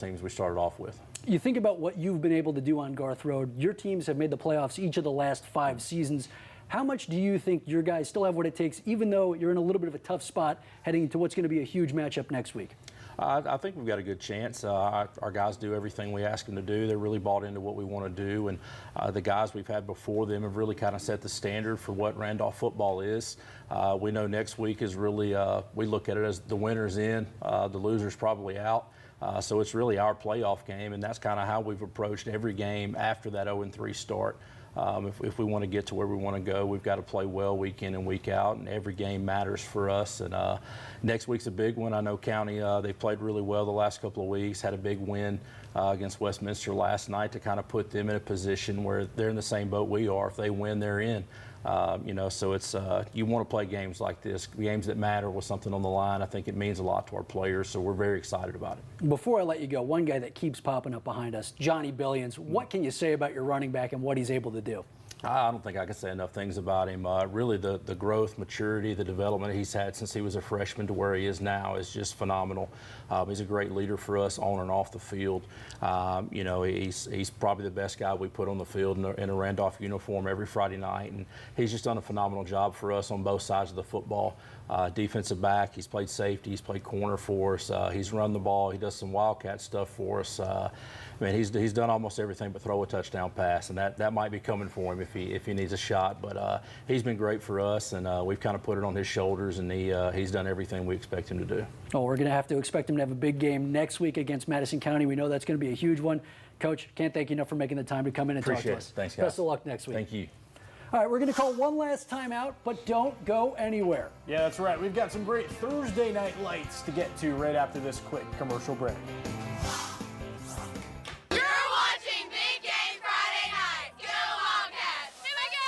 teams we started off with. You think about what you've been able to do on Garth Road. Your teams have made the playoffs each of the last 5 seasons. How much do you think your guys still have what it takes, even though you're in a little bit of a tough spot heading into what's going to be a huge matchup next week? I think we've got a good chance. Our guys do everything we ask them to do. They're really bought into what we want to do, and the guys we've had before them have really kind of set the standard for what Randolph football is. We know next week is really, we look at it as the winner's in, the loser's probably out. So it's really our playoff game, and that's kind of how we've approached every game after that 0-3 start. If we want to get to where we want to go, we've got to play well week in and week out, and every game matters for us. And next week's a big one. I know County, they've played really well the last couple of weeks, had a big win against Westminster last night to kind of put them in a position where they're in the same boat we are. If they win, they're in. So it's you want to play games like this, games that matter with something on the line. I think it means a lot to our players, so we're very excited about it. Before I let you go, one guy that keeps popping up behind us, Johnny Billions. What can you say about your running back and what he's able to do? I don't think I can say enough things about him. Really, the growth, maturity, the development he's had since he was a freshman to where he is now is just phenomenal. He's a great leader for us on and off the field. He's probably the best guy we put on the field in a Randolph uniform every Friday night, and he's just done a phenomenal job for us on both sides of the football. Defensive back, he's played safety, he's played corner for us, he's run the ball, he does some Wildcat stuff for us. He's done almost everything but throw a touchdown pass, and that might be coming for him if he needs a shot. But he's been great for us, and we've kind of put it on his shoulders, and he's done everything we expect him to do. Oh, we're going to have to expect him to have a big game next week against Madison County. We know that's going to be a huge one. Coach, can't thank you enough for making the time to come in and talk to us. Thanks, guys. Best of luck next week. Thank you. All right, we're going to call one last timeout, but don't go anywhere. Yeah, that's right. We've got some great Thursday night lights to get to right after this quick commercial break. You're watching Big Game Friday Night. Go Wildcats! Here we go!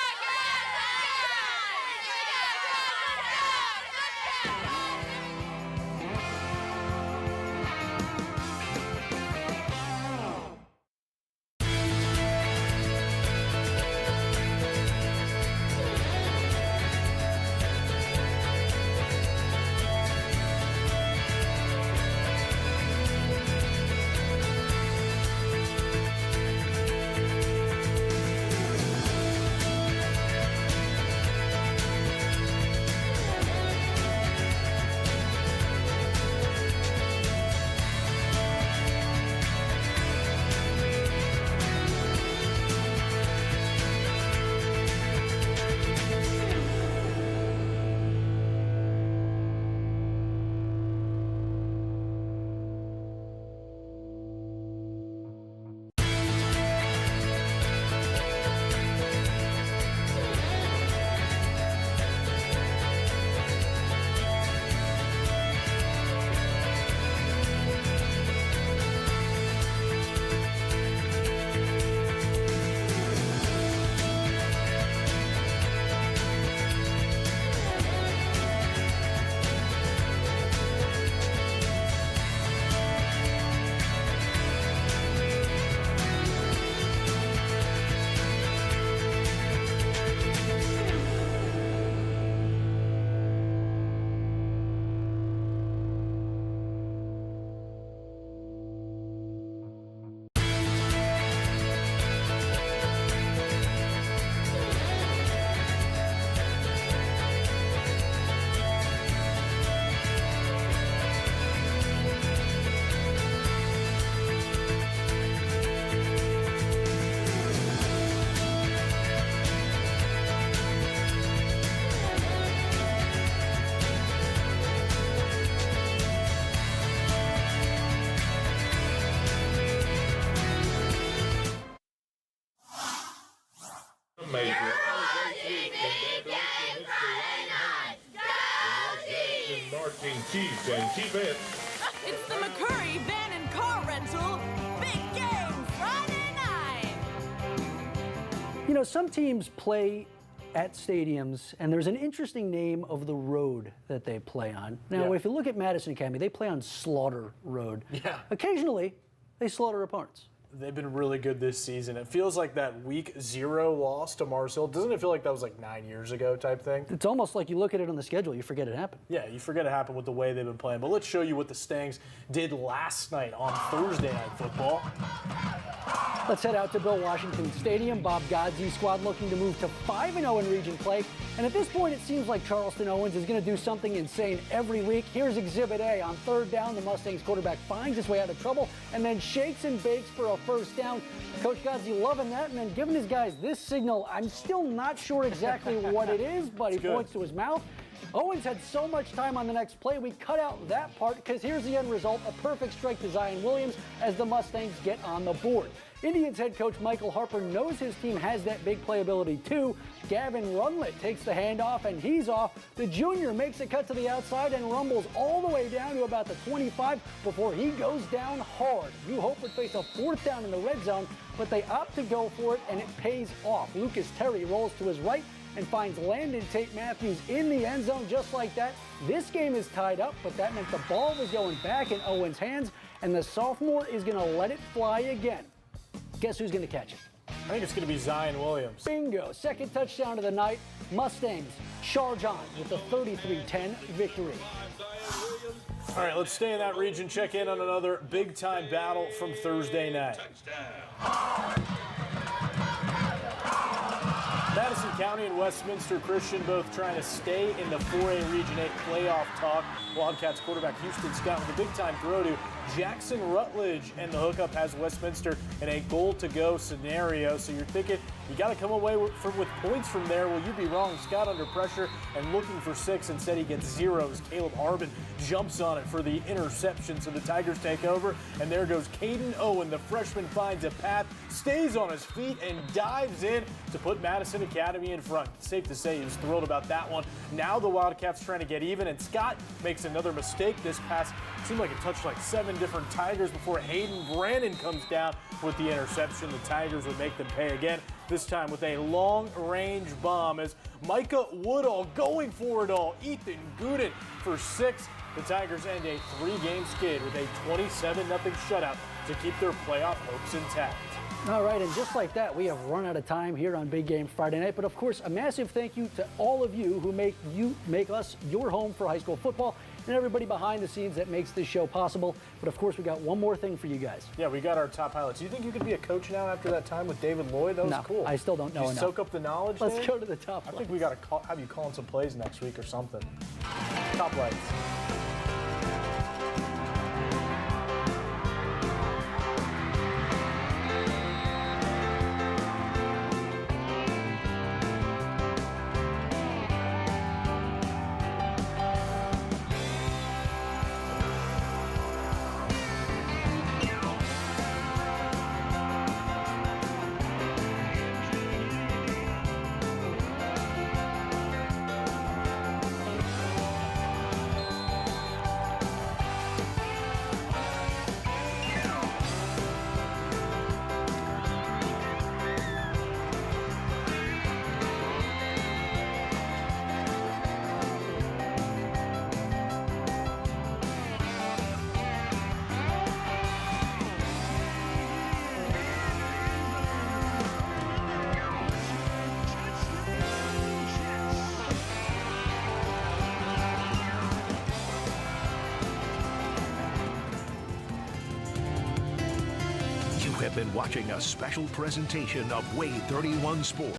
Chiefs and Chiefettes. It's the McCurry Van and Car Rental Big Game Friday Night. You know, some teams play at stadiums, and there's an interesting name of the road that they play on. Now, if you look at Madison Academy, they play on Slaughter Road. Yeah. Occasionally, they slaughter opponents. they've been really good this season. It feels like that week 0 loss to Mars Hill. Doesn't it feel like that was like 9 years ago type thing? It's almost like you look at it on the schedule, you forget it happened. Yeah, you forget it happened with the way they've been playing. But let's show you what the Stangs did last night on Thursday Night Football. Let's head out to Bill Washington Stadium. Bob Godsey's squad looking to move to 5-0 in region play. And at this point, it seems like Charleston Owens is going to do something insane every week. Here's Exhibit A. On 3rd down, the Mustangs quarterback finds his way out of trouble and then shakes and bakes for a 1st down. Coach Godsey loving that and then giving his guys this signal. I'm still not sure exactly what it is, but he points to his mouth. Owens had so much time on the next play, we cut out that part because here's the end result, a perfect strike to Zion Williams as the Mustangs get on the board. Indians head coach Michael Harper knows his team has that big playability too. Gavin Runlet takes the handoff and he's off. The junior makes a cut to the outside and rumbles all the way down to about the 25 before he goes down hard. New Hope would face a 4th down in the red zone, but they opt to go for it and it pays off. Lucas Terry rolls to his right and finds Landon Tate Matthews in the end zone just like that. This game is tied up, but that meant the ball was going back in Owens' hands, and the sophomore is going to let it fly again. Guess who's going to catch it? I think it's going to be Zion Williams. Bingo. 2nd touchdown of the night. Mustangs charge on with a 33-10 victory. All right, let's stay in that region. Check in on another big-time battle from Thursday night. Madison County and Westminster Christian both trying to stay in the 4A Region 8 playoff talk. Wildcats quarterback Houston Scott with a big-time throw to Jackson Rutledge, and the hookup has Westminster in a goal-to-go scenario. So you're thinking you got to come away with points from there. Well, you'd be wrong. Scott under pressure and looking for 6. Instead, he gets 0 as Caleb Arbin jumps on it for the interception. So the Tigers take over, and there goes Caden Owen. The freshman finds a path, stays on his feet, and dives in to put Madison Academy in front. Safe to say he was thrilled about that one. Now the Wildcats trying to get even, and Scott makes another mistake. This pass seemed like it touched like 7 different Tigers before Hayden Brannon comes down with the interception. The Tigers would make them pay again, this time with a long-range bomb as Micah Woodall going for it all. Ethan Gooden for 6. The Tigers end a 3-game skid with a 27-0 shutout to keep their playoff hopes intact. All right, and just like that, we have run out of time here on Big Game Friday night. But of course, a massive thank you to all of you who make us your home for high school football, and everybody behind the scenes that makes this show possible. But of course, we got one more thing for you guys. Yeah, we got our top highlights. Do you think you could be a coach now after that time with David Lloyd? That was cool. I still don't know Did you enough. soak up the knowledge? Let's Dave? go to the top. I think we got to have you calling some plays next week or something. Top lights. You have been watching a special presentation of WAAY 31 Sports.